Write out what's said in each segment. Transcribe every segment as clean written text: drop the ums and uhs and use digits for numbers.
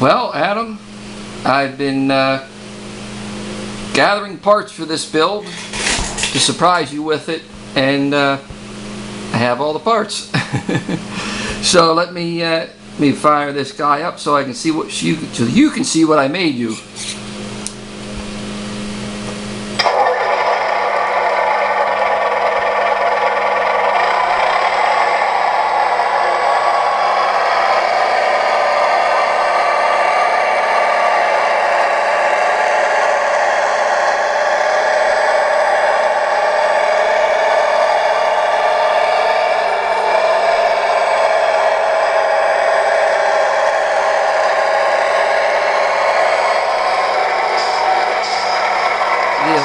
Well, Adam, I've been gathering parts for this build to surprise you with it, and I have all the parts. So let me fire this guy up so I can see what you can see what I made you.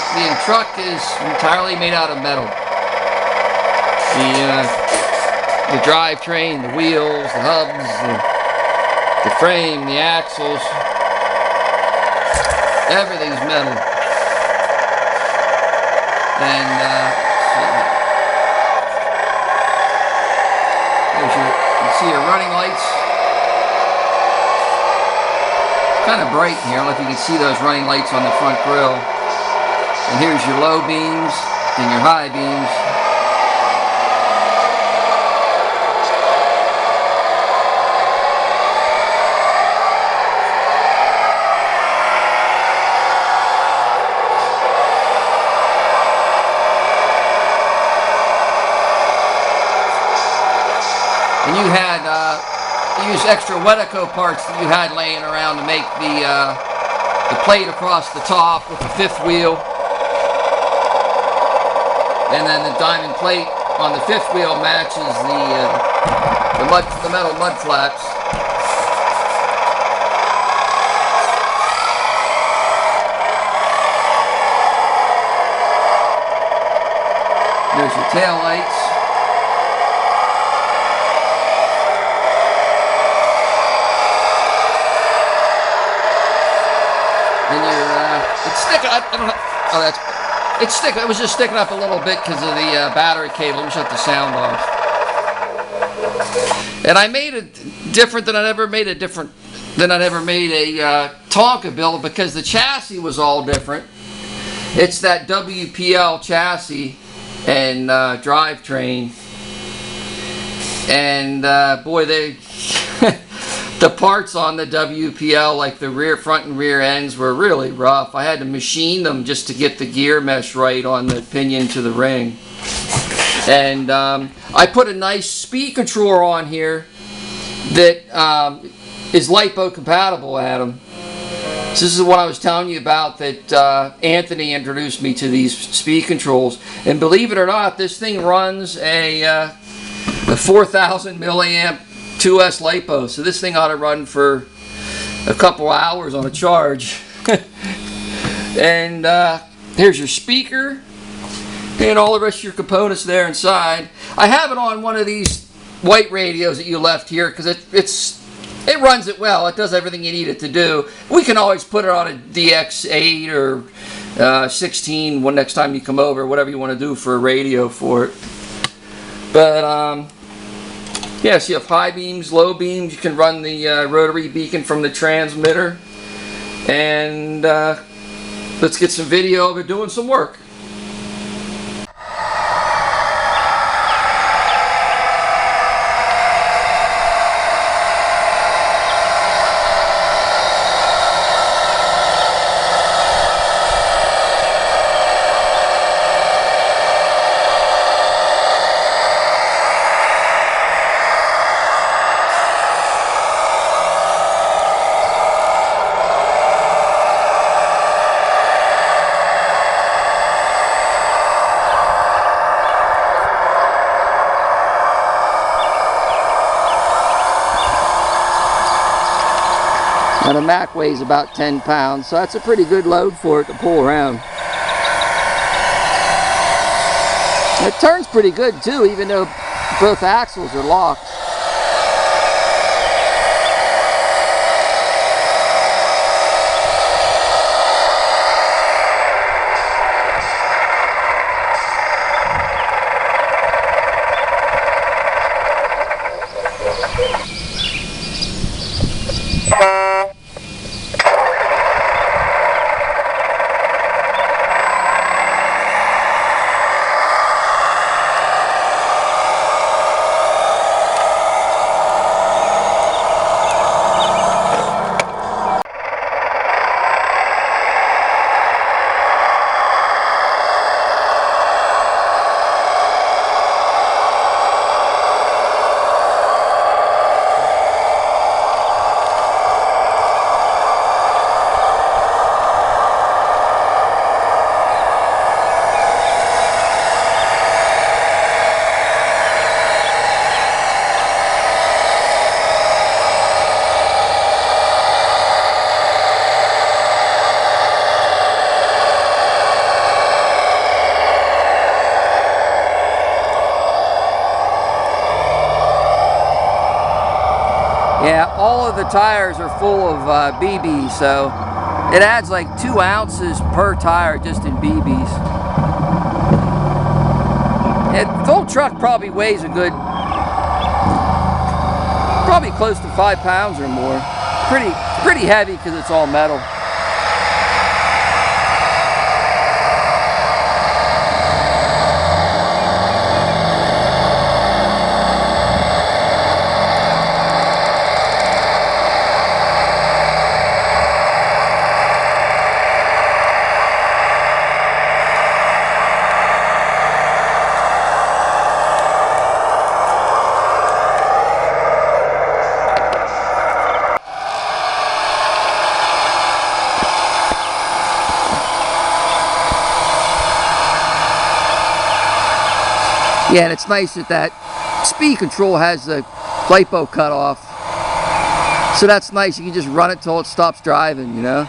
The truck is entirely made out of metal. The drivetrain, the wheels, the hubs, the frame, the axles, everything's metal. And you can see your running lights. It's kind of bright in here. I don't know if you can see those running lights on the front grille. And here's your low beams and your high beams. And you had used extra Wedeco parts that you had laying around to make the plate across the top with the fifth wheel. And then the diamond plate on the fifth wheel matches the metal mud flaps. There's your tail lights. And it's sticking. I don't know. Oh, that's. It was just sticking up a little bit because of the battery cable. Let me shut the sound off. And I made it different than I'd ever made a Tonka build because the chassis was all different. It's that WPL chassis and drivetrain. And boy, the parts on the WPL, like the front and rear ends, were really rough. I had to machine them just to get the gear mesh right on the pinion to the ring. And I put a nice speed controller on here that is LiPo compatible, Adam. So this is what I was telling you about, that Anthony introduced me to these speed controls. And believe it or not, this thing runs a 4,000 milliamp 2S LiPo, so this thing ought to run for a couple hours on a charge. And here's your speaker and all the rest of your components there inside. I have it on one of these white radios that you left here because it runs it well. It does everything you need it to do. We can always put it on a DX8 or 16 when next time you come over, whatever you want to do for a radio for it. But yeah, so you have high beams, low beams. You can run the rotary beacon from the transmitter. And let's get some video of it doing some work. Now the Mac weighs about 10 pounds, so that's a pretty good load for it to pull around. It turns pretty good too, even though both axles are locked. all of the tires are full of BBs, so it adds like 2 ounces per tire just in BBs. And the whole truck probably weighs a good, probably close to 5 pounds or more. Pretty heavy because it's all metal. Yeah, and it's nice that speed control has the LiPo cut off. So that's nice. You can just run it till it stops driving, you know.